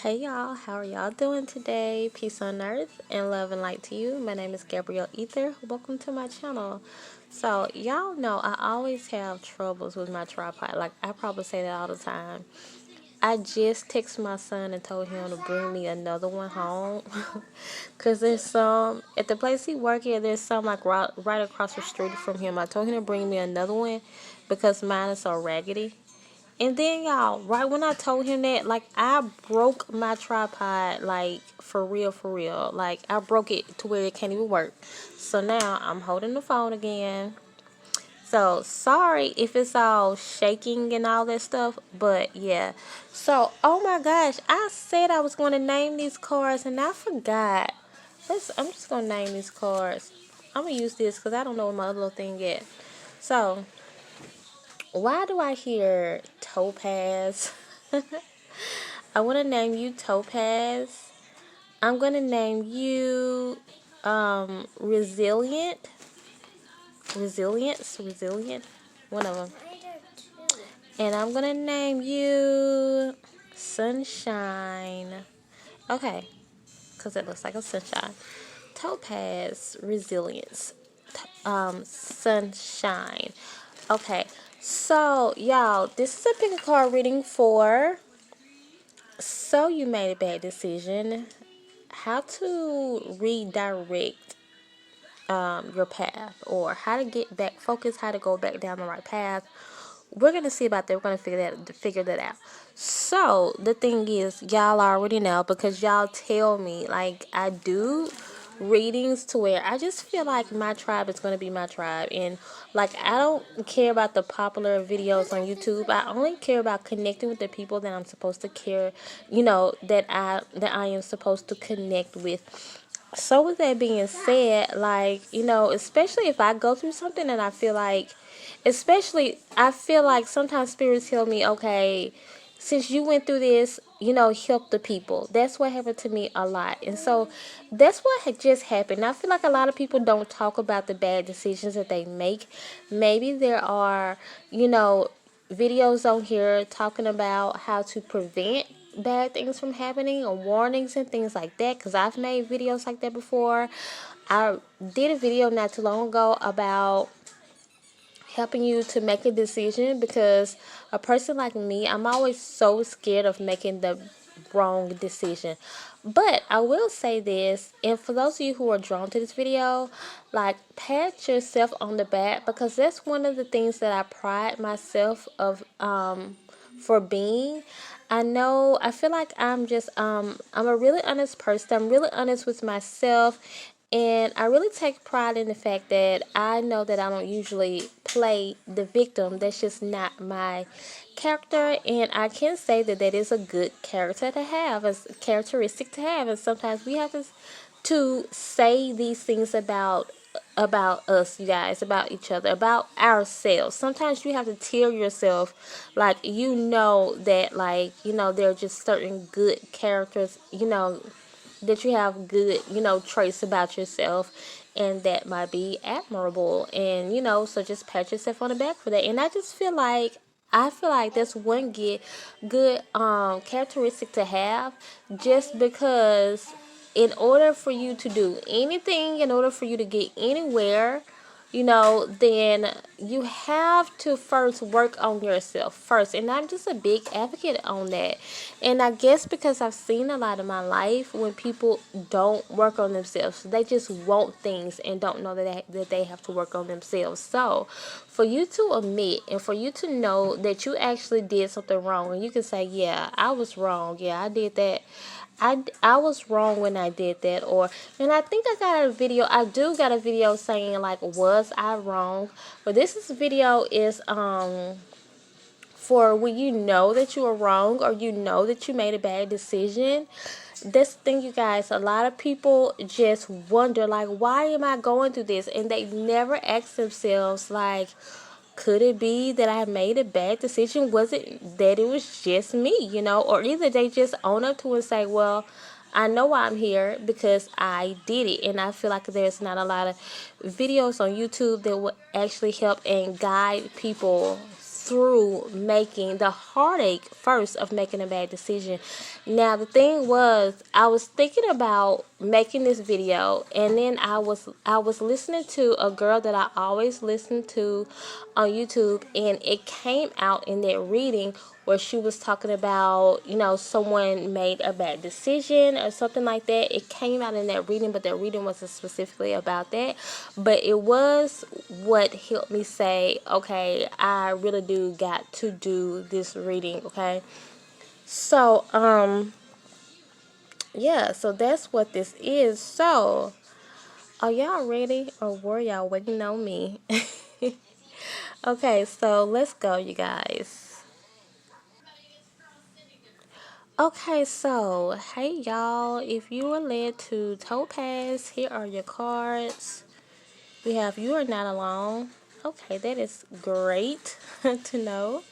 Hey y'all, how are y'all doing today? Peace on earth and love and light to you. My name is Gabrielle Ether. Welcome to my channel. So y'all know I always have troubles with my tripod. Like I probably say that all the time. I just texted my son and told him to bring me another one home. Cause there's some at the place he work at. There's some like right across the street from him. I told him to bring me another one because mine is so raggedy. And then y'all, right when I told him that, like I broke my tripod, like for real, for real. Like I broke it to where it can't even work. So now I'm holding the phone again. So sorry if it's all shaking and all that stuff, but yeah. So oh my gosh, I said I was going to name these cards and I forgot. I'm just gonna name these cards. I'm gonna use this because I don't know what my other little thing yet. So why do I hear topaz? I want to name you Topaz. I'm going to name you Resilient. Resilient. One of them. And I'm going to name you Sunshine. Okay. Because it looks like a sunshine. Topaz, Resilience, Sunshine. Okay. So, y'all, this is a pick a card reading for So You Made a Bad Decision. How to redirect your path, or how to get back focused, how to go back down the right path. We're gonna see about that. We're gonna figure that out. So the thing is, y'all already know because y'all tell me, like I do readings to where I just feel like my tribe is going to be my tribe, and like I don't care about the popular videos on YouTube. I only care about connecting with the people that I'm supposed to care, that I am supposed to connect with. So with that being said, like, especially if I go through something and I feel like sometimes spirits tell me, okay, since you went through this, help the people. That's what happened to me a lot. And so that's what had just happened. I feel like a lot of people don't talk about the bad decisions that they make. Maybe there are, videos on here talking about how to prevent bad things from happening or warnings and things like that, because I've made videos like that before. I did a video not too long ago about helping you to make a decision, because a person like me, I'm always so scared of making the wrong decision. But I will say this, and for those of you who are drawn to this video, like, pat yourself on the back, because that's one of the things that I pride myself of for being. I feel like I'm a really honest person. I'm really honest with myself, and I really take pride in the fact that I know that I don't usually play the victim. That's just not my character, and I can say that that is a good character to have, a characteristic to have. And sometimes we have to say these things about us, you guys, about each other, about ourselves. Sometimes you have to tell yourself, like, that, like, there are just certain good characters, that you have good, traits about yourself, and that might be admirable. And, so just pat yourself on the back for that. And I feel like that's one good characteristic to have, just because in order for you to do anything, in order for you to get anywhere, then you have to first work on yourself first. And I'm just a big advocate on that. And I guess because I've seen a lot of my life when people don't work on themselves, they just want things and don't know that they have to work on themselves. So for you to admit and for you to know that you actually did something wrong, and you can say, yeah, I was wrong. Yeah, I did that. I was wrong when I did that. And I think I do got a video saying, like, was I wrong? But video is for when you know that you are wrong, or you know that you made a bad decision. This thing, you guys, a lot of people just wonder, like, why am I going through this? And they never ask themselves, like, could it be that I made a bad decision? Was it that it was just me, Or either they just own up to it and say, well, I know why I'm here because I did it. And I feel like there's not a lot of videos on YouTube that will actually help and guide people through making the heartache first of making a bad decision. Now the thing was, I was thinking about making this video, and then I was listening to a girl that I always listen to on YouTube, and it came out in that reading where she was talking about, someone made a bad decision or something like that. It came out in that reading, but that reading wasn't specifically about that. But it was what helped me say, okay, I really do got to do this reading, okay? So, yeah, so that's what this is. So, are y'all ready, or were y'all waiting on me? Okay, so let's go, you guys. Okay, so hey y'all, if you were led to Topaz, here are your cards. We have You Are Not Alone. Okay, that is great to know.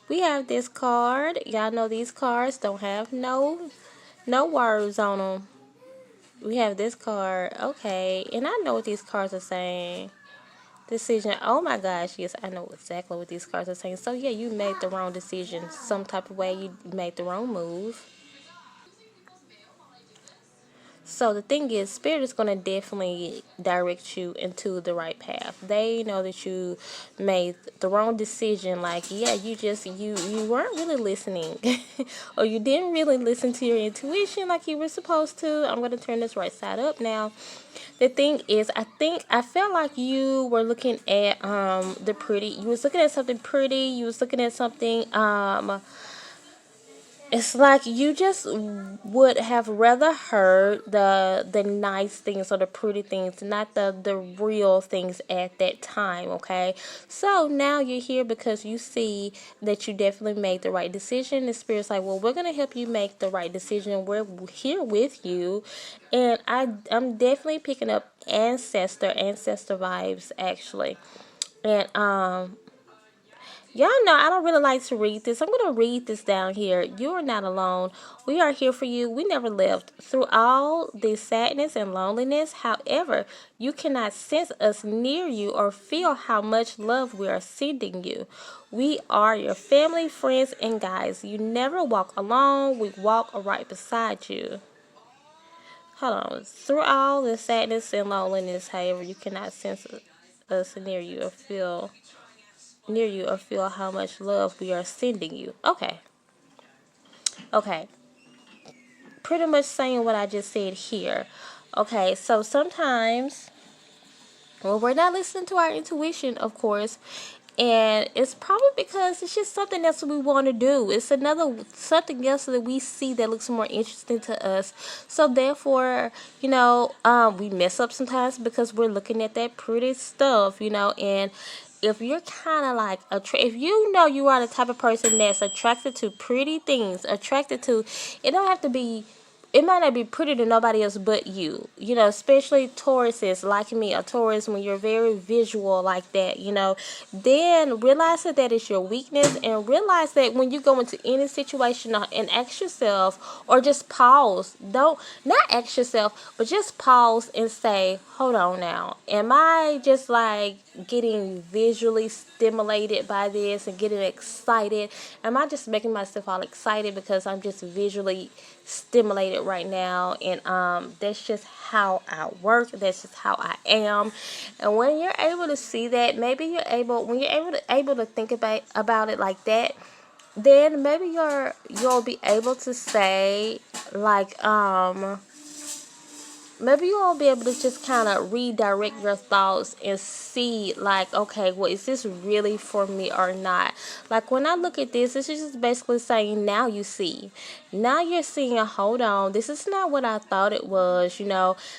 We have this card. Y'all know these cards don't have no words on them. We have this card. Okay, and I know what these cards are saying. Decision. Oh my gosh, yes, I know exactly what these cards are saying. So yeah, you made the wrong decision. Some type of way you made the wrong move. So the thing is, Spirit is going to definitely direct you into the right path. They know that you made the wrong decision. Like, yeah, you weren't really listening, or you didn't really listen to your intuition like you were supposed to. I'm going to turn this right side up now. The thing is, I felt like you were looking at the pretty. You was looking at something pretty. You was looking at something it's like you just would have rather heard the nice things or the pretty things, not the real things at that time, okay? So now you're here because you see that you definitely made the right decision. The Spirit's like, well, we're going to help you make the right decision. We're here with you. And I'm definitely picking up ancestor vibes, actually. And y'all know I don't really like to read this. I'm going to read this down here. You are not alone. We are here for you. We never left. Through all this sadness and loneliness, however, you cannot sense us near you or feel how much love we are sending you. We are your family, friends, and guides. You never walk alone. We walk right beside you. Hold on. Through all the sadness and loneliness, however, you cannot sense us near you or feel how much love we are sending you. Okay. Okay. Pretty much saying what I just said here. Okay, so sometimes, well, we're not listening to our intuition, of course, and it's probably because it's just something else we want to do. It's something else that we see that looks more interesting to us. So therefore, we mess up sometimes because we're looking at that pretty stuff, and if you're kind of like if you know you are the type of person that's attracted to pretty things, attracted to, it don't have to be, it might not be pretty to nobody else but you. Especially Tauruses like me, a Taurus, when you're very visual like that, then realize that is your weakness, and realize that when you go into any situation, and ask yourself, or just pause. Don't, not ask yourself, but just pause and say, hold on now. Am I just like getting visually stimulated by this and getting excited? Am I just making myself all excited because I'm just visually stimulated right now? And that's just how I work. That's just how I am. And when you're able to see that, maybe when you're able to think about it like that, then maybe you'll be able to say, like, maybe you'll be able to just kind of redirect your thoughts and see, like, okay, well, is this really for me or not? Like, when I look at this is just basically saying, now you see. Now you're seeing, hold on, this is not what I thought it was.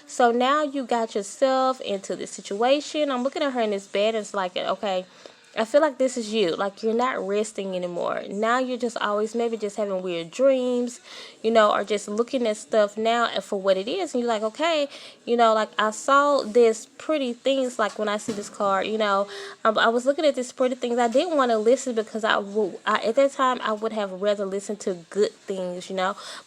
So now you got yourself into this situation. I'm looking at her in this bed, and it's like, okay, I feel like this is you. Like, you're not resting anymore. Now you're just always maybe just having weird dreams, or just looking at stuff now for what it is. And you're like, okay, like, I saw this pretty things. Like, when I see this card, I was looking at this pretty things. I didn't want to listen because at that time I would have rather listened to good things,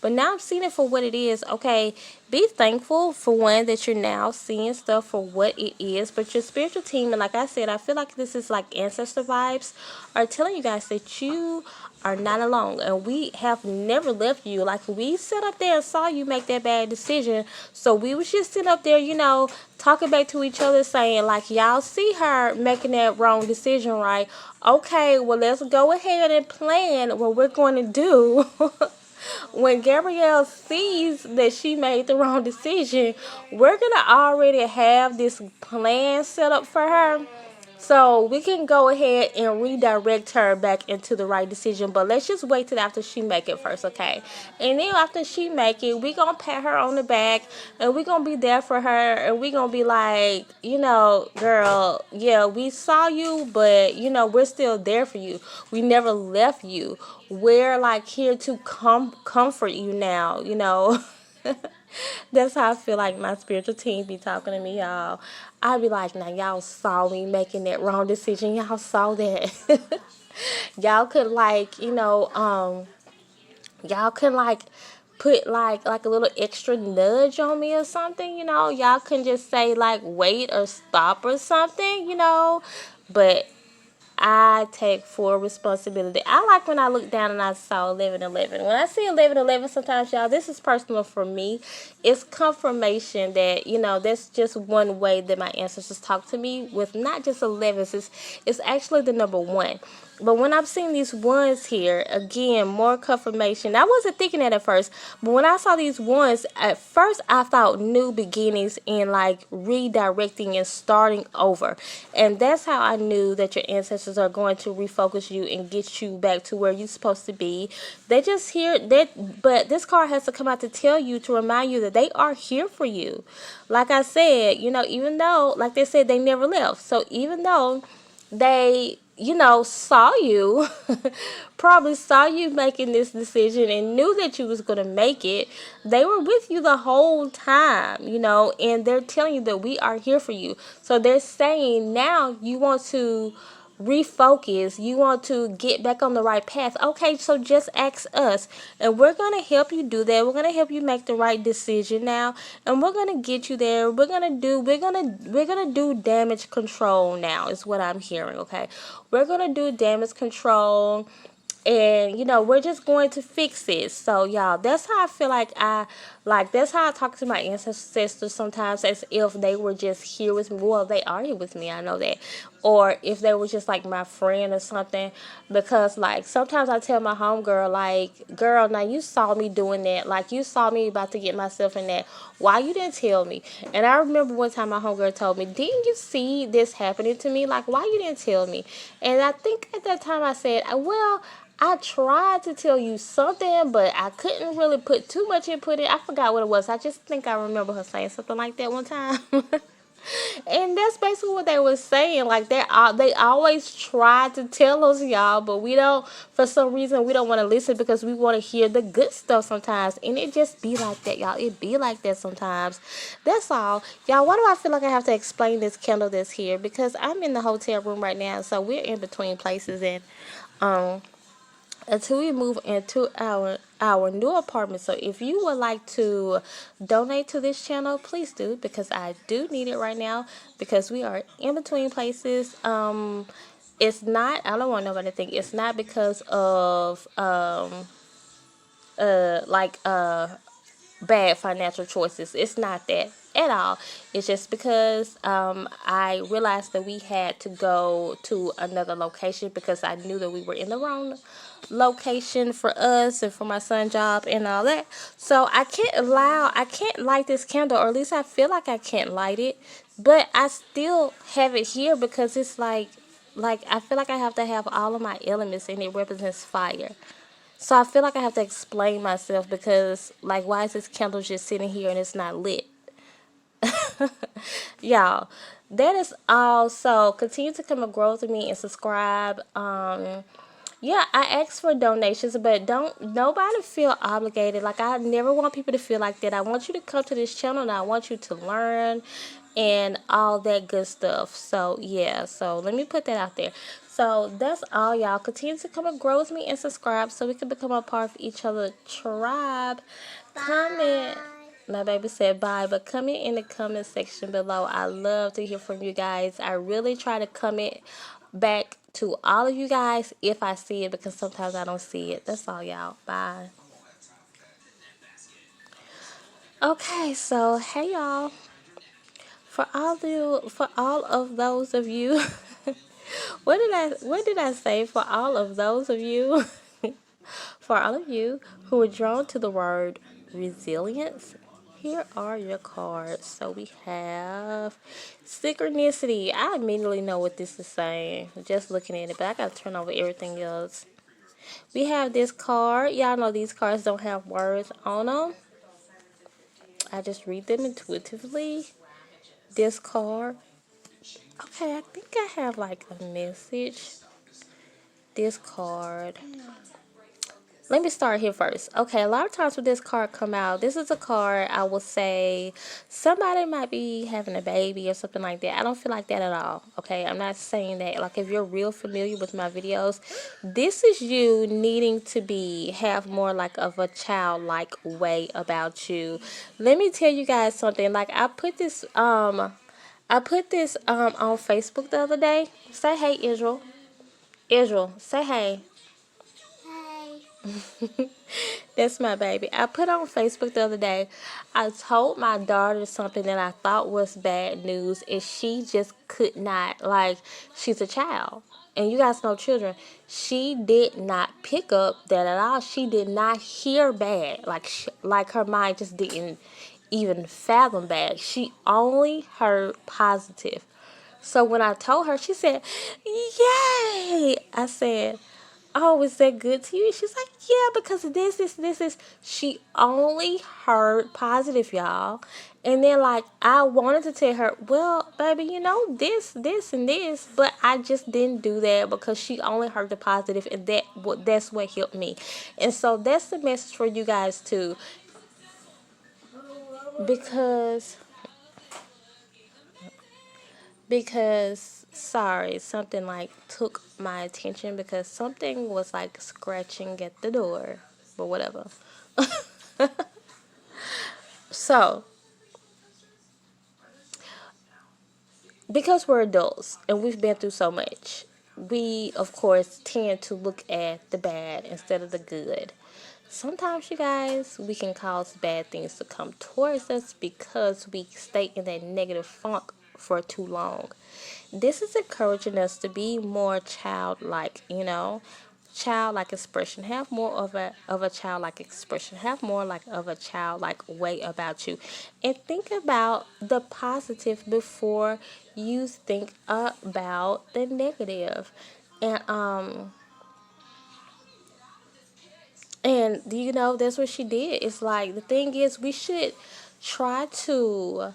But now I'm seeing it for what it is. Okay, be thankful for one that you're now seeing stuff for what it is. But your spiritual team, and like I said, I feel like this is like ancestor vibes, are telling you guys that you are not alone, and we have never left you. Like, we sat up there and saw you make that bad decision, so we was just sitting up there, talking back to each other, saying like, y'all see her making that wrong decision, right? Okay, well, let's go ahead and plan what we're going to do. When Gabrielle sees that she made the wrong decision, we're gonna already have this plan set up for her, so we can go ahead and redirect her back into the right decision. But let's just wait till after she make it first, okay? And then after she make it, we gonna pat her on the back, and we gonna be there for her, and we gonna be like, girl, yeah, we saw you, but we're still there for you. We never left you. We're like here to comfort you now. That's how I feel like my spiritual team be talking to me, y'all. I be like, now y'all saw me making that wrong decision. Y'all saw that. Y'all could y'all could put like a little extra nudge on me or something. Y'all can just say like wait or stop or something. But I take full responsibility. I like when I look down and I saw 1111. When I see 1111, sometimes, y'all, this is personal for me. It's confirmation that, that's just one way that my ancestors talk to me with not just 11s. It's actually the number 1. But when I've seen these ones here, again, more confirmation. I wasn't thinking that at first, but when I saw these ones, at first I thought new beginnings and like redirecting and starting over. And that's how I knew that your ancestors are going to refocus you and get you back to where you're supposed to be. They just here that, but this card has to come out to tell you, to remind you that they are here for you. Like I said, even though, like they said, they never left. So even though they saw you, probably saw you making this decision and knew that you was going to make it, they were with you the whole time, and they're telling you that we are here for you. So they're saying now you want to refocus, you want to get back on the right path. Okay, so just ask us, and we're going to help you do that. We're going to help you make the right decision now, and we're going to get you there. We're going to do damage control now, is what I'm hearing. Okay, we're going to do damage control, and we're just going to fix it. So y'all, that's how I feel like that's how I talk to my ancestors sometimes, as if they were just here with me. Well, they are here with me, I know that. Or if they were just like my friend or something, because like sometimes I tell my homegirl, like, girl, now you saw me doing that, like you saw me about to get myself in that, why you didn't tell me? And I remember one time my homegirl told me, didn't you see this happening to me, like why you didn't tell me? And I think at that time I said, well, I tried to tell you something, but I couldn't really put too much input in. I forgot what it was. I just think I remember her saying something like that one time. And that's basically what they were saying. Like, they always try to tell us, y'all, but we don't, for some reason, we don't want to listen because we want to hear the good stuff sometimes. And it just be like that, y'all. It be like that sometimes. That's all. Y'all, why do I feel like I have to explain this candle that's here? Because I'm in the hotel room right now, so we're in between places, and until we move into our new apartment. So if you would like to donate to this channel, please do, because I do need it right now, because we are in between places. It's not, I don't want nobody to think it's not because of bad financial choices. It's not that at all. It's just because I realized that we had to go to another location, because I knew that we were in the wrong location for us and for my son's job and all that. So I can't light this candle, or at least I feel like I can't light it, but I still have it here because it's like I feel like I have to have all of my elements, and it represents fire. So I feel like I have to explain myself, because like, why is this candle just sitting here and it's not lit? Y'all, that is all. So continue to come and grow with me and subscribe. Yeah, I asked for donations, but don't nobody feel obligated. Like, I never want people to feel like that. I want you to come to this channel, and I want you to learn and all that good stuff. So yeah, so let me put that out there. So that's all, y'all. Continue to come and grow with me and subscribe, so we can become a part of each other's tribe. Comment. My baby said bye, but comment in the comment section below. I love to hear from you guys. I really try to comment back to all of you guys if I see it, because sometimes I don't see it. That's all, y'all. Bye. Okay, so hey y'all. For all of those of you, what did I say? For all of those of you, for all of you who are drawn to the word resilience, here are your cards. So we have synchronicity. I immediately know what this is saying just looking at it, but I gotta turn over everything else. We have this card. Y'all know these cards don't have words on them. I just read them intuitively. This card. Okay, I think I have like a message. This card. Let me start here first. Okay, a lot of times when this card come out, this is a card I will say somebody might be having a baby or something like that. I don't feel like that at all. Okay, I'm not saying that. Like, if you're real familiar with my videos, this is you needing to have more like of a childlike way about you. Let me tell you guys something. Like, I put this on Facebook the other day. Say hey, Israel. Israel, say hey. That's my baby. I put on Facebook the other day. I told my daughter something that I thought was bad news, and she just could not. Like, she's a child, and you guys know children. She did not pick up that at all. She did not hear bad. Like her mind just didn't even fathom bad. She only heard positive. So when I told her, she said, "Yay!" I said, "Oh, is that good to you?" She's like, "Yeah, because this is." She only heard positive, y'all. And then, like, I wanted to tell her, "Well, baby, this, and this," but I just didn't do that because she only heard the positive, and that's what helped me. And so that's the message for you guys too, because sorry, something like took my attention because something was like scratching at the door, but whatever. So, because we're adults and we've been through so much, we of course tend to look at the bad instead of the good. Sometimes, you guys, we can cause bad things to come towards us because we stay in that negative funk for too long. This is encouraging us to be more childlike, childlike expression. Have more of a childlike expression. Have more like of a childlike way about you, and think about the positive before you think about the negative. And and that's what she did. It's like, the thing is, we should try to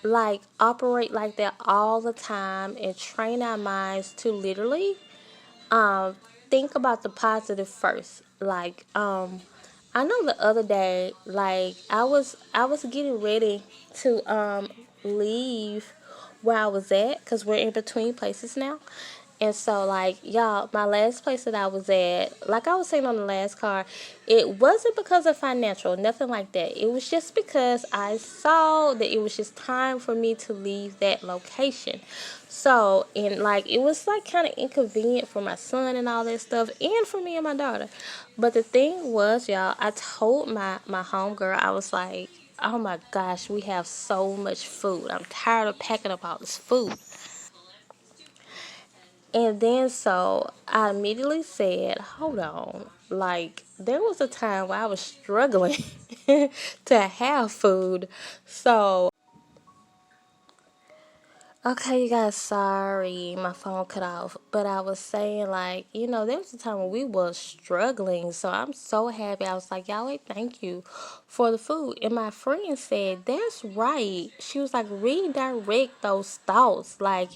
like operate like that all the time and train our minds to literally um think about the positive first. Like, I know the other day, like, I was getting ready to leave where I was at, because we're in between places now. And so, like, y'all, my last place that I was at, like I was saying on the last card, it wasn't because of financial, nothing like that. It was just because I saw that it was just time for me to leave that location. So, and like, it was like kind of inconvenient for my son and all that stuff, and for me and my daughter. But the thing was, y'all, I told my homegirl, I was like, "Oh my gosh, we have so much food. I'm tired of packing up all this food." And then so I immediately said, "Hold on." Like, there was a time where I was struggling to have food. So, okay, you guys, sorry, my phone cut off. But I was saying, like, there was a time when we was struggling. So I'm so happy. I was like, "Yahweh, thank you for the food." And my friend said, "That's right." She was like, "Redirect those thoughts. Like,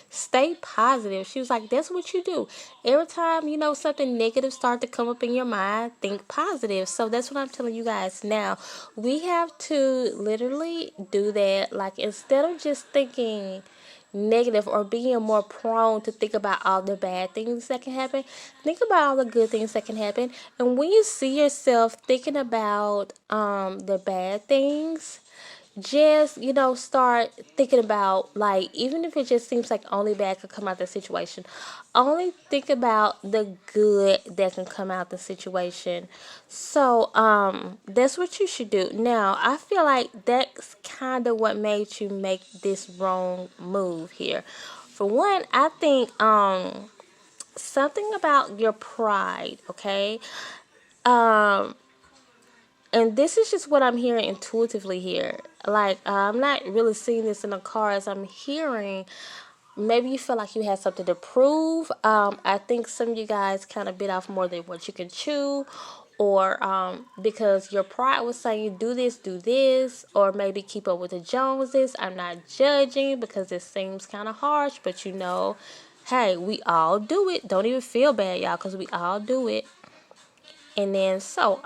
stay positive." She was like, "That's what you do. Every time, something negative start to come up in your mind, think positive." So that's what I'm telling you guys now. We have to literally do that. Like, instead of just thinking, negative or being more prone to think about all the bad things that can happen. Think about all the good things that can happen. And when you see yourself thinking about the bad things, just start thinking about, like, even if it just seems like only bad could come out of the situation, only think about the good that can come out the situation. So that's what you should do. Now I feel like that's kind of what made you make this wrong move here. For one, I think something about your pride, okay? um and this is just what I'm hearing intuitively here. Like, I'm not really seeing this in the cards. I'm hearing maybe you feel like you had something to prove. I think some of you guys kind of bit off more than what you can chew, or because your pride was saying do this, or maybe keep up with the Joneses. I'm not judging because this seems kind of harsh, but hey, we all do it. Don't even feel bad, y'all, because we all do it. And then so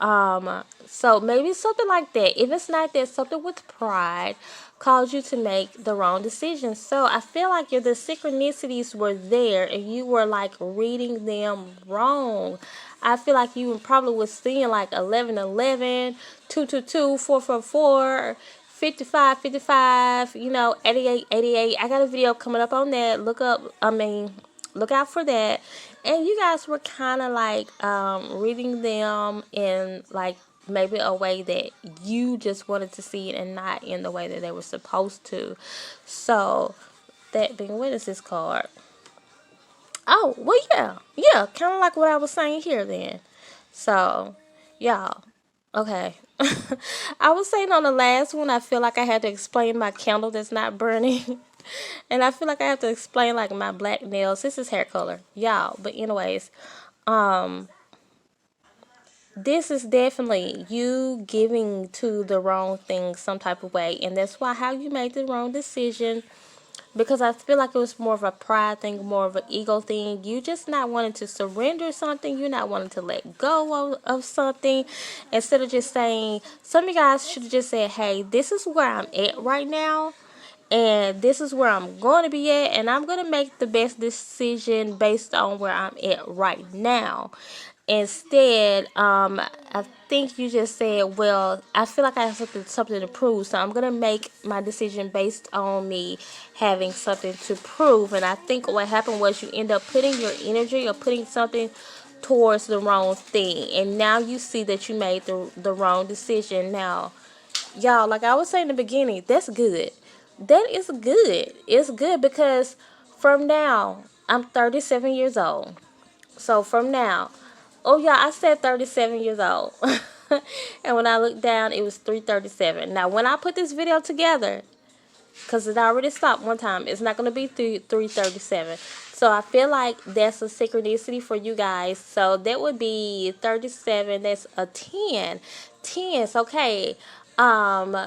maybe something like that. If it's not that, something with pride caused you to make the wrong decision. So I feel like the synchronicities were there and you were like reading them wrong. I feel like you probably was seeing like 11, 11, 2, 2, 2, 4, 4, 4, 55, 55, 88, 88. I got a video coming up on that. Look out for that. And you guys were kind of like reading them in like maybe a way that you just wanted to see it and not in the way that they were supposed to. So that being, what is this card? Oh, well, yeah, kind of like what I was saying here then. So, y'all, okay. I was saying on the last one, I feel like I had to explain my candle that's not burning. And I feel like I have to explain like my black nails. This is hair color, y'all. But anyways, um, this is definitely you giving to the wrong thing some type of way, and that's why how you made the wrong decision. Because I feel like it was more of a pride thing, more of an ego thing. You just not wanting to surrender something. You're not wanting to let go of something. Instead of just saying, some of you guys should have just said, hey, this is where I'm at right now. And this is where I'm going to be at. And I'm going to make the best decision based on where I'm at right now. Instead, I think you just said, well, I feel like I have something to prove, so I'm going to make my decision based on me having something to prove. And I think what happened was you end up putting your energy or putting something towards the wrong thing. And now you see that you made the wrong decision. Now, y'all, like I was saying in the beginning, that's good. That is good. It's good because from now, I'm 37 years old. So from now, oh yeah, I said 37 years old. And when I looked down, it was 3:37. Now, when I put this video together, because it already stopped one time, it's not going to be 3:37. So I feel like that's a synchronicity for you guys. So that would be 37. That's a 10. 10s, okay.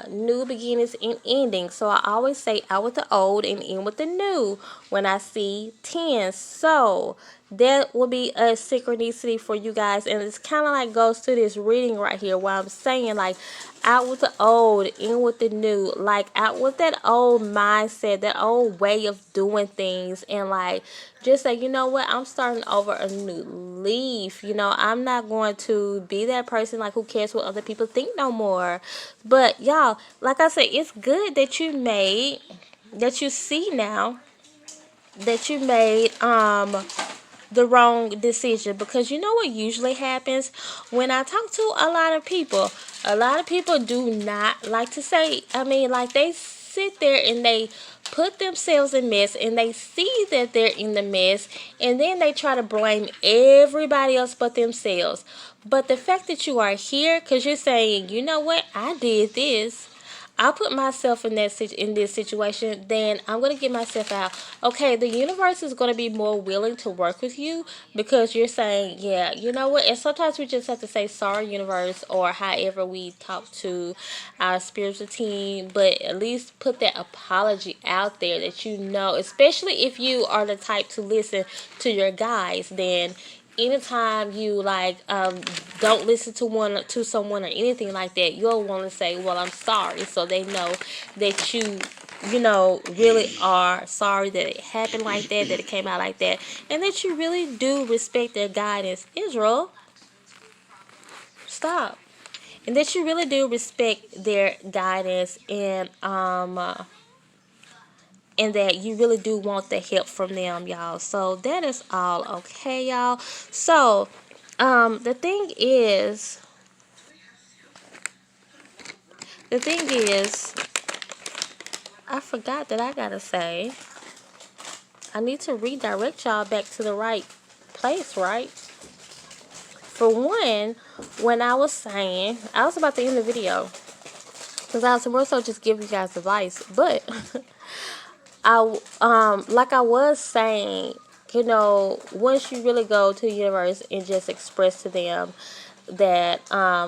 New beginnings and endings. So I always say out with the old and in with the new when I see 10. So that will be a synchronicity for you guys, and it's kind of like goes to this reading right here where I'm saying like out with the old, in with the new, like out with that old mindset, that old way of doing things, and like just say, you know what, I'm starting over a new leaf. I'm not going to be that person like who cares what other people think no more. But y'all, like I said, it's good that you see now that you made the wrong decision, because you know what usually happens when I talk to a lot of people do not like to say, like they sit there and they put themselves in mess and they see that they're in the mess, and then they try to blame everybody else but themselves. But the fact that you are here because you're saying, you know what, I did this, I put myself in this situation, then I'm going to get myself out. Okay, the universe is going to be more willing to work with you because you're saying, yeah, you know what? And sometimes we just have to say sorry, universe, or however we talk to our spiritual team, but at least put that apology out there that especially if you are the type to listen to your guides, then anytime you don't listen to someone or anything like that, you'll want to say, well, I'm sorry, so they know that you really are sorry that it happened like that, that it came out like that, and that you really do respect their guidance. Israel, stop. And that you really do respect their guidance, and that you really do want the help from them, y'all. So that is all okay, y'all. So, the thing is, I forgot that I gotta say, I need to redirect y'all back to the right place, right? For one, when I was saying, I was about to end the video, because I was more so just giving you guys advice, but like I was saying, once you really go to the universe and just express to them that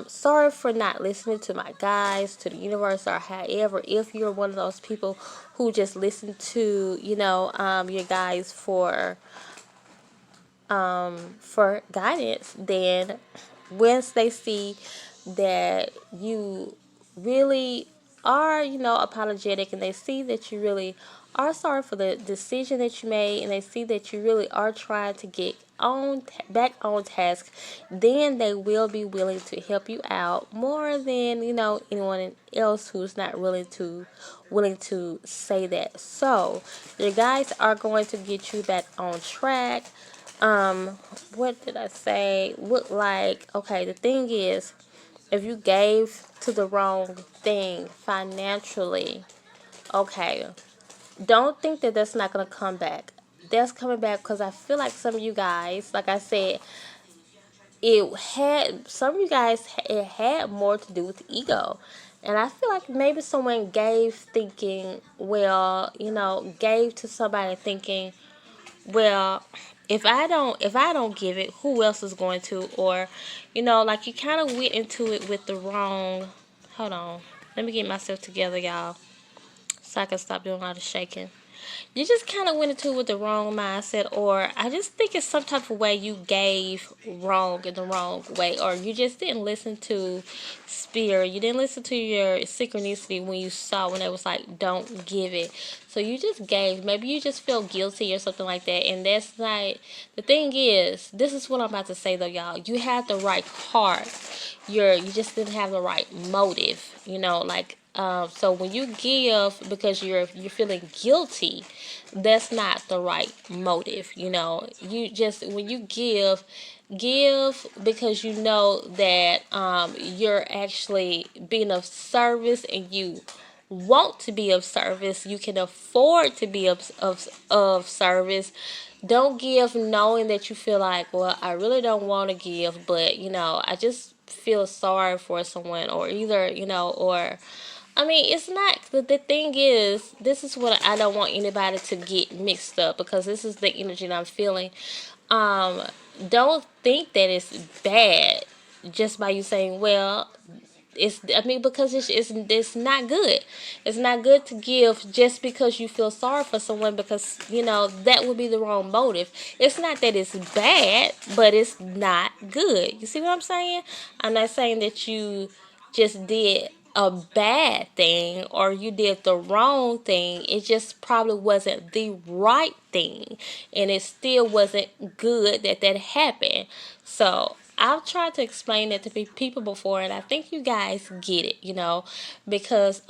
sorry for not listening to my guys, to the universe, or however, if you're one of those people who just listen to your guys for guidance, then once they see that you really are, apologetic, and they see that you really are sorry for the decision that you made, and they see that you really are trying to get back on task, then they will be willing to help you out more than anyone else who's not willing to say that. So your guys are going to get you back on track. What did I say? Look like, okay, the thing is, if you gave to the wrong thing financially, okay, don't think that that's not going to come back. That's coming back, because I feel like some of you guys, like I said, it had more to do with ego. And I feel like maybe someone gave thinking, well, gave to somebody thinking, well, if I don't give it, who else is going to? Or, like, you kind of went into it with the wrong. Hold on, let me get myself together, y'all, so I can stop doing all the shaking. You just kind of went into it with the wrong mindset, or I just think it's some type of way you gave wrong in the wrong way, or you just didn't listen to spirit. You didn't listen to your synchronicity when you saw, when it was like, don't give it. So you just gave. Maybe you just feel guilty or something like that, and that's not. The thing is, this is what I'm about to say though, y'all. You had the right heart. You just didn't have the right motive. Like, so when you give because you're feeling guilty, that's not the right motive. You just, when you give because you know that you're actually being of service, and you want to be of service. You can afford to be of service. Don't give knowing that you feel like, well, I really don't want to give, but I just feel sorry for someone, or either, or I mean, it's not, the thing is, this is what I don't want anybody to get mixed up, because this is the energy that I'm feeling. Um, don't think that it's bad just by you saying, well, because it's not good. It's not good to give just because you feel sorry for someone, because that would be the wrong motive. It's not that it's bad, but it's not good. You see what I'm saying? I'm not saying that you just did a bad thing or you did the wrong thing. It just probably wasn't the right thing, and it still wasn't good that happened. So I've tried to explain that to people before, and I think you guys get it, because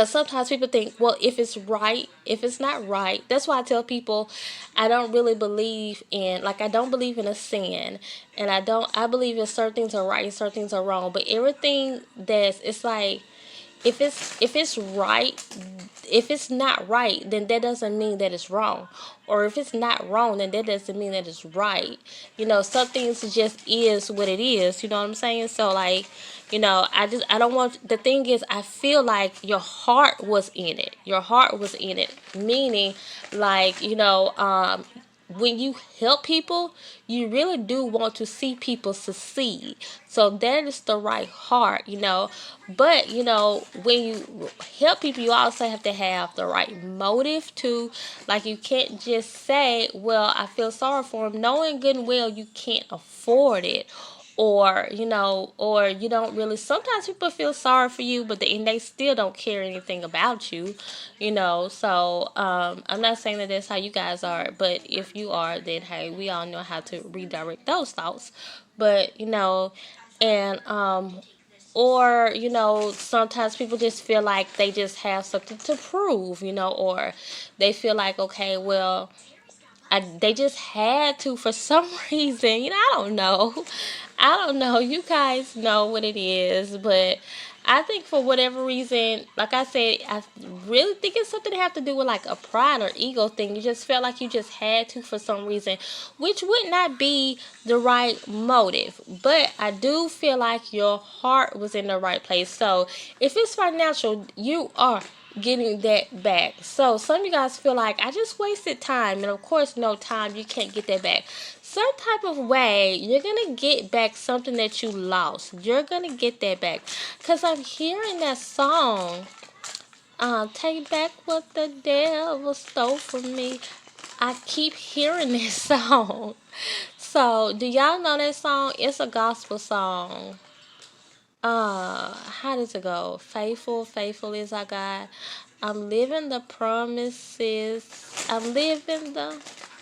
sometimes people think, well, if it's right, if it's not right. That's why I tell people I don't really believe in, like, I don't believe in a sin, and I believe in certain things are right and certain things are wrong, but everything it's like, if it's right, if it's not right, then that doesn't mean that it's wrong. Or if it's not wrong, then that doesn't mean that it's right. Some things just is what it is. You know what I'm saying? So, like, I don't want, the thing is, I feel like your heart was in it. Your heart was in it. Meaning, like, when you help people, you really do want to see people succeed. So that is the right heart. But, when you help people, you also have to have the right motive too. Like, you can't just say, well, I feel sorry for him, knowing good and well you can't afford it. or or you don't really, sometimes people feel sorry for you, but and they still don't care anything about you, so I'm not saying that that's how you guys are, but if you are, then hey, we all know how to redirect those thoughts. But and or sometimes people just feel like they just have something to prove, or they feel like, okay, well, they just had to for some reason. I don't know. I don't know. You guys know what it is, but I think for whatever reason, like I said, I really think it's something to have to do with like a pride or ego thing. You just felt like you just had to for some reason, which would not be the right motive. But I do feel like your heart was in the right place. So if it's financial, you are getting that back. So some of you guys feel like I just wasted time, and of course, no time, you can't get that back. Some type of way, you're gonna get back something that you lost. You're gonna get that back, cause I'm hearing that song. Take back what the devil stole from me. I keep hearing this song. So, do y'all know that song? It's a gospel song. How does it go? Faithful, faithful is our God. I'm living the promises. I'm living the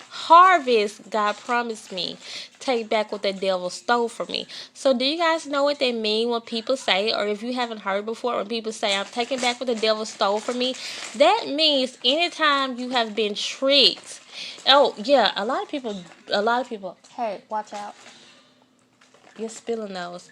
harvest God promised me. Take back what the devil stole from me. So do you guys know what they mean when people say, or if you haven't heard before, when people say, I'm taking back what the devil stole from me? That means anytime you have been tricked. Oh yeah, a lot of people, hey, watch out. You're spilling those.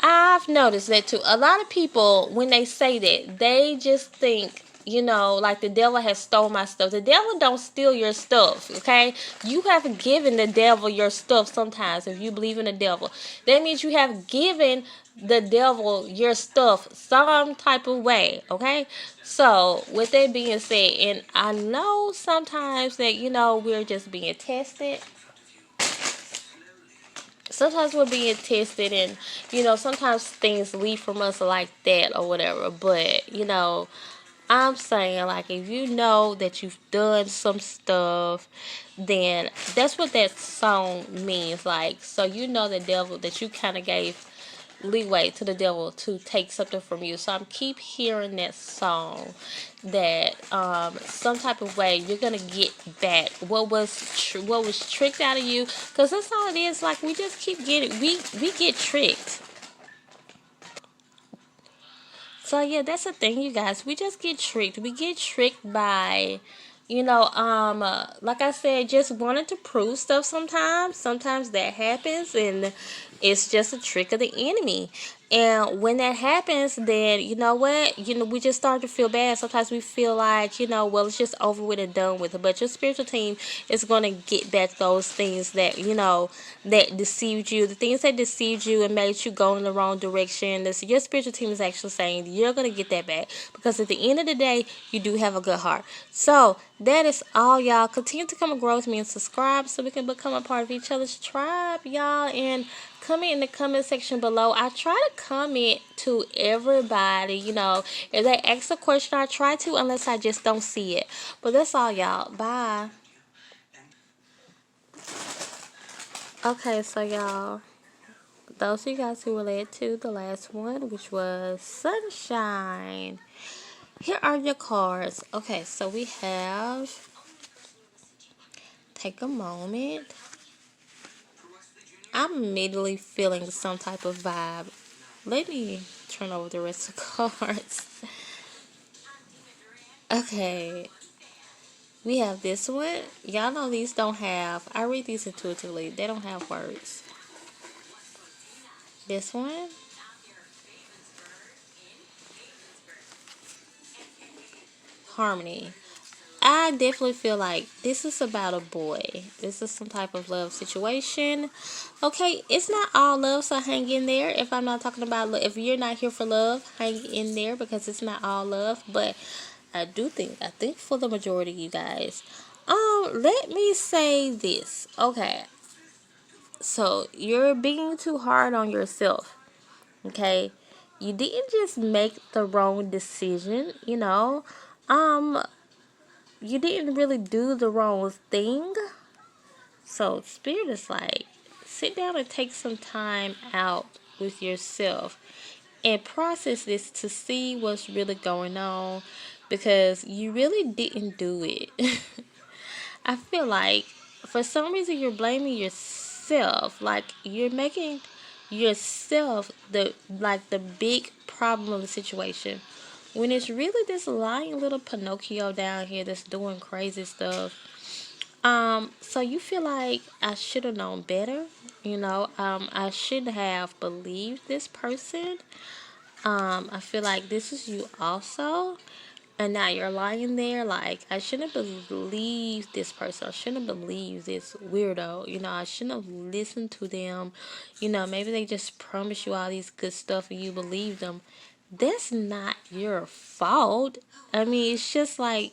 I've noticed that too. A lot of people, when they say that, they just think, like the devil has stole my stuff. The devil don't steal your stuff, okay? You have given the devil your stuff sometimes if you believe in the devil. That means you have given the devil your stuff some type of way, okay? So, with that being said, and I know sometimes that, we're just being tested. Sometimes we're being tested, and sometimes things leave from us like that or whatever, but I'm saying, like, if you know that you've done some stuff, then that's what that song means. Like, so the devil, that you kind of gave leeway to the devil to take something from you. So I'm keep hearing that song, that some type of way you're gonna get back what was tricked out of you, because that's all it is. Like, we just keep getting, we get tricked. So yeah, that's the thing, you guys. We just get tricked. We get tricked by, like I said, just wanting to prove stuff sometimes. Sometimes that happens, and it's just a trick of the enemy. And when that happens, then you know what? We just start to feel bad. Sometimes we feel like, well, it's just over with and done with. But your spiritual team is going to get back those things that, that deceived you, the things that deceived you and made you go in the wrong direction. Your spiritual team is actually saying you're going to get that back, because at the end of the day, you do have a good heart. So that is all, y'all. Continue to come and grow with me and subscribe so we can become a part of each other's tribe, y'all. And comment in the comment section below. I try to comment to everybody. If they ask a question, I try to, unless I just don't see it. But that's all, y'all. Bye. Okay, so y'all, those of you guys who relate to the last one, which was Sunshine, here are your cards. Okay, so we have, take a moment. I'm immediately feeling some type of vibe. Let me turn over the rest of the cards. Okay, we have this one. Y'all know these don't have, I read these intuitively, they don't have words. This one, harmony. I definitely feel like this is about a boy. This is some type of love situation. Okay, it's not all love, so hang in there. If I'm not talking about love, if you're not here for love, hang in there, because it's not all love. But I think for the majority of you guys, let me say this. Okay, so you're being too hard on yourself. Okay, you didn't just make the wrong decision. You didn't really do the wrong thing. So Spirit is like sit down and take some time out with yourself and process this to see what's really going on, because you really didn't do it. I feel like for some reason you're blaming yourself. Like you're making yourself the big problem of the situation. When it's really this lying little Pinocchio down here that's doing crazy stuff. So you feel like I should have known better, I shouldn't have believed this person. I feel like this is you also. And now you're lying there like, I shouldn't have believed this person. I shouldn't have believed this weirdo. I shouldn't have listened to them. Maybe they just promised you all these good stuff and you believe them. That's not your fault. I mean, it's just like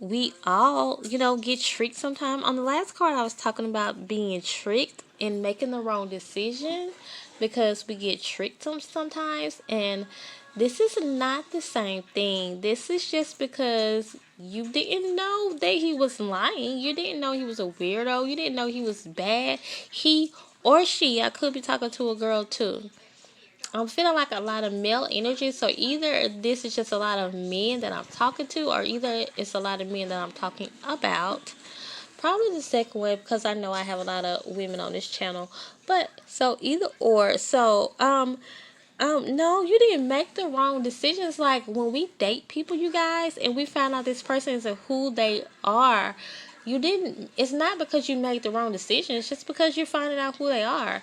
we all, get tricked sometime. On the last card, I was talking about being tricked and making the wrong decision because we get tricked sometimes. And this is not the same thing. This is just because you didn't know that he was lying. You didn't know he was a weirdo. You didn't know he was bad. He or she, I could be talking to a girl too. I'm feeling like a lot of male energy. So either this is just a lot of men that I'm talking to, or either it's a lot of men that I'm talking about. Probably the second way, because I know I have a lot of women on this channel. But so either or. So no, you didn't make the wrong decisions. Like when we date people, you guys, and we find out this person is who they are, you didn't. It's not because you made the wrong decision. It's just because you're finding out who they are.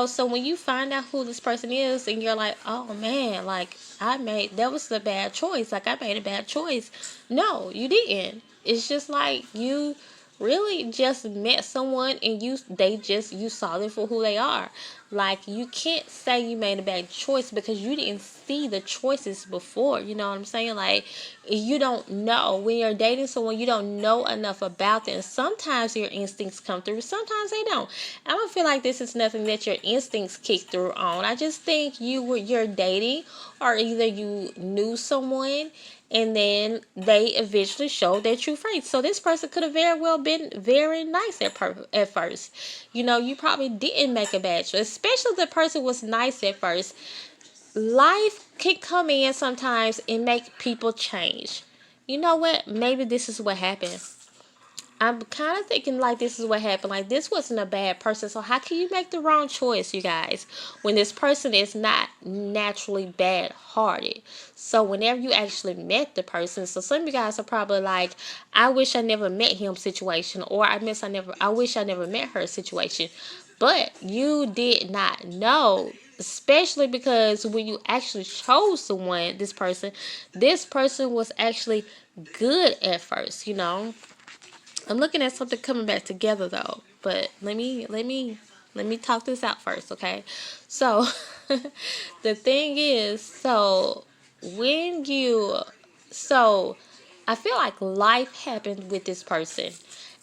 So when you find out who this person is, and you're like, oh man, like that was a bad choice. Like I made a bad choice. No, you didn't. It's just like you really just met someone and you saw them for who they are. Like you can't say you made a bad choice because you didn't see the choices before. You know what I'm saying? Like you don't know. When you're dating someone, you don't know enough about them. Sometimes your instincts come through, sometimes they don't. I don't feel like this is nothing that your instincts kick through on. I just think you're dating, or either you knew someone and then they eventually showed their true face. So this person could have very well been very nice at first. You probably didn't make a bad choice, especially if the person was nice at first. Life can come in sometimes and make people change. You know what? Maybe this is what happened. I'm kind of thinking like this is what happened. Like this wasn't a bad person. So how can you make the wrong choice, you guys, when this person is not naturally bad hearted? So whenever you actually met the person, so some of you guys are probably like, I wish I never met him situation, or I wish I never met her situation. But you did not know, especially because when you actually chose someone, this person was actually good at first. I'm looking at something coming back together though, but let me talk this out first, okay? So the thing is, when you so I feel like life happened with this person.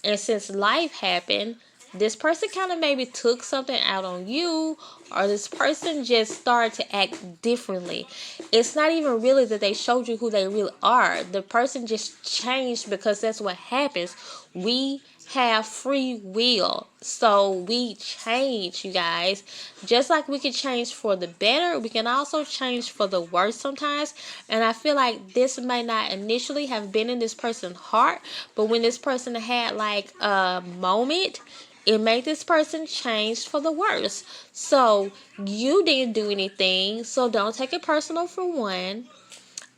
And since life happened, this person kind of maybe took something out on you, or this person just started to act differently. It's not even really that they showed you who they really are. The person just changed because that's what happens. We have free will. So we change, you guys. Just like we can change for the better, we can also change for the worse sometimes. And I feel like this may not initially have been in this person's heart, but when this person had like a moment, it made this person change for the worse. So you didn't do anything, so don't take it personal for one.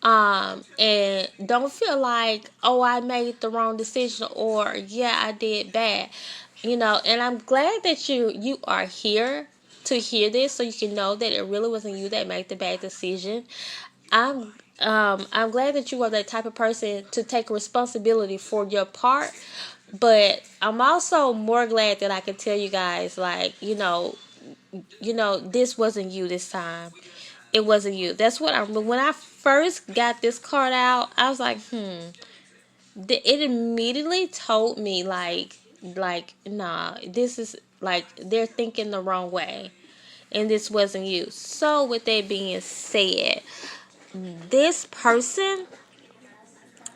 And don't feel like, oh, I made the wrong decision, or yeah, I did bad. And I'm glad that you are here to hear this, so you can know that it really wasn't you that made the bad decision. I'm glad that you are that type of person to take responsibility for your part. But I'm also more glad that I can tell you guys, like, this wasn't you this time. It wasn't you. That's what when I first got this card out, I was like, it immediately told me nah, this is like they're thinking the wrong way, and this wasn't you. So with that being said, this person,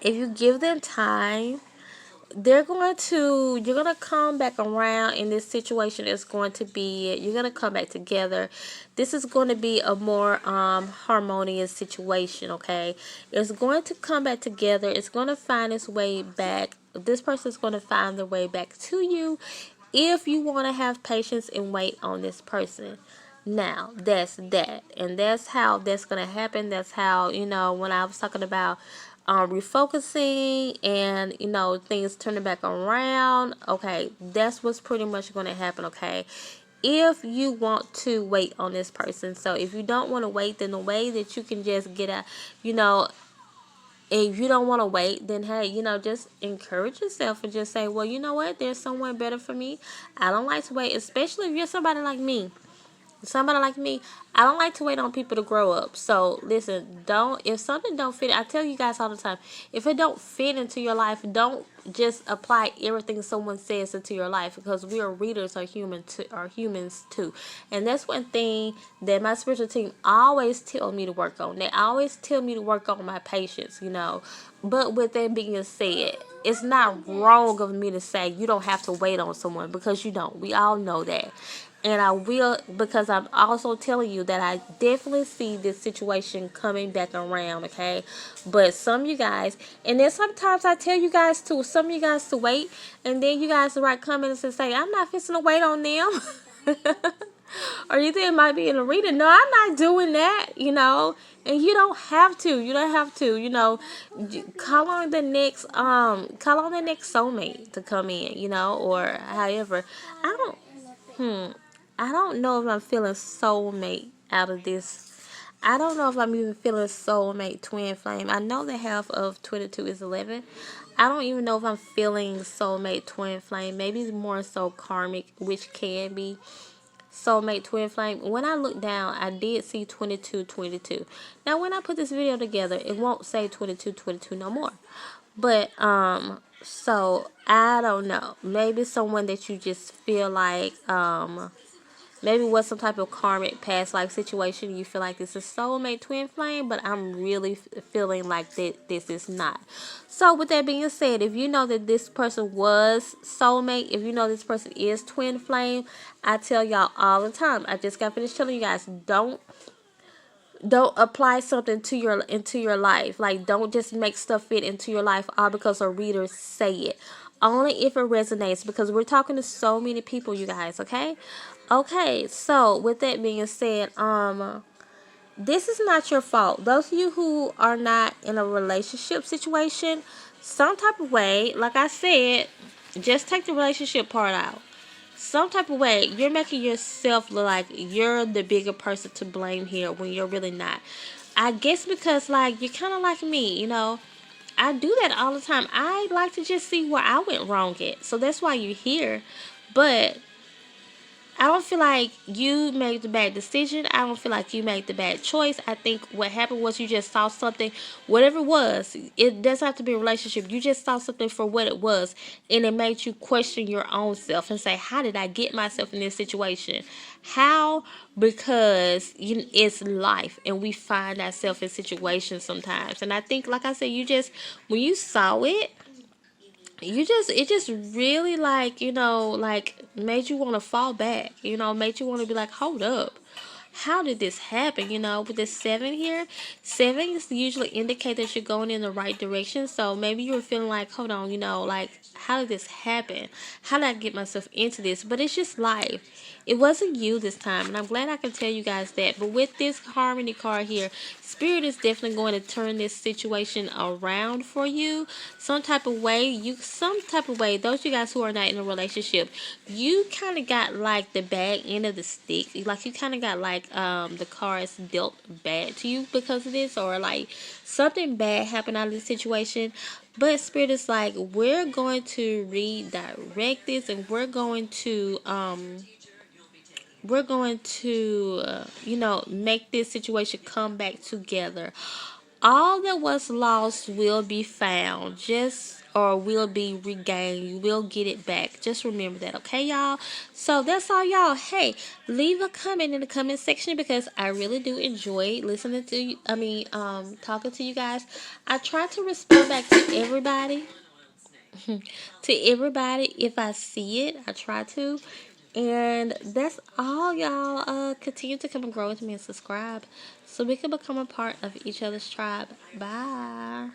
if you give them time, you're going to come back around, and this situation is going to be, you're going to come back together. This is going to be a more harmonious situation, okay? It's going to come back together. It's going to find its way back. This person is going to find their way back to you if you want to have patience and wait on this person. Now, that's that. And that's how that's going to happen. That's how, when I was talking about refocusing and, things turning back around, okay, that's what's pretty much going to happen, okay? If you want to wait on this person. So if you don't want to wait, then the way that you can just get out, you know, if you don't want to wait, then hey, just encourage yourself and just say, well, you know what? There's someone better for me. I don't like to wait, especially if you're somebody like me. Somebody like me, I don't like to wait on people to grow up. So listen, if something don't fit, I tell you guys all the time, if it don't fit into your life, don't just apply everything someone says into your life, because we are readers, are humans too. And that's one thing that my spiritual team always tell me to work on. They always tell me to work on my patience. But with that being said, it's not wrong of me to say you don't have to wait on someone, because you don't. We all know that. And I will, because I'm also telling you that I definitely see this situation coming back around, okay? But some of you guys, and then sometimes I tell you guys to, some of you guys to wait, and then you guys write comments and say, I'm not fixing to wait on them. Or you think it might be in a reading. No, I'm not doing that. And you don't have to. You don't have to. Call on the next soulmate to come in, or however. I don't. I don't know if I'm feeling soulmate out of this. I don't know if I'm even feeling soulmate twin flame. I know the half of 22 is 11. I don't even know if I'm feeling soulmate twin flame. Maybe it's more so karmic, which can be soulmate twin flame. When I look down, I did see 22. Now, when I put this video together, it won't say 22 no more. But, so, I don't know. Maybe someone that you just feel like, maybe what's some type of karmic past life situation. You feel like this is soulmate twin flame, but I'm really feeling like that this is not. So with that being said, if you know that this person was soulmate, if you know this person is twin flame, I tell y'all all the time. I just got finished telling you guys, don't apply something to into your life. Like, don't just make stuff fit into your life all because a reader say it. Only if it resonates, because we're talking to so many people, you guys, okay? Okay, so with that being said, this is not your fault. Those of you who are not in a relationship situation, some type of way, like I said, just take the relationship part out. Some type of way, you're making yourself look like you're the bigger person to blame here when you're really not. I guess because, like, you're kind of like me. I do that all the time. I like to just see where I went wrong at. So that's why you're here. But I don't feel like you made the bad decision. I don't feel like you made the bad choice. I think what happened was you just saw something, whatever it was. It doesn't have to be a relationship. You just saw something for what it was, and it made you question your own self and say, how did I get myself in this situation? How? Because it's life, and we find ourselves in situations sometimes. And I think, like I said, when you saw it, it just really, like, like, made you want to fall back, made you want to be like, hold up, how did this happen? With this 7 here, 7 is usually indicate that you're going in the right direction. So maybe you were feeling like, hold on, like, how did this happen? How did I get myself into this? But it's just life. It wasn't you this time, and I'm glad I can tell you guys that. But with this harmony card here, Spirit is definitely going to turn this situation around for you. Some type of way, those you guys who are not in a relationship, you kind of got like the bad end of the stick. Like, you kind of got like the cards dealt bad to you because of this, or like something bad happened out of this situation. But Spirit is like, we're going to redirect this, and we're going to make this situation come back together. All that was lost will be found, or will be regained. You will get it back. Just remember that, okay, y'all? So that's all, y'all. Hey, leave a comment in the comment section, because I really do enjoy listening to you. Talking to you guys. I try to respond back to everybody. to everybody. If I see it, I try to. And that's all, y'all. Continue to come and grow with me and subscribe so we can become a part of each other's tribe. Bye.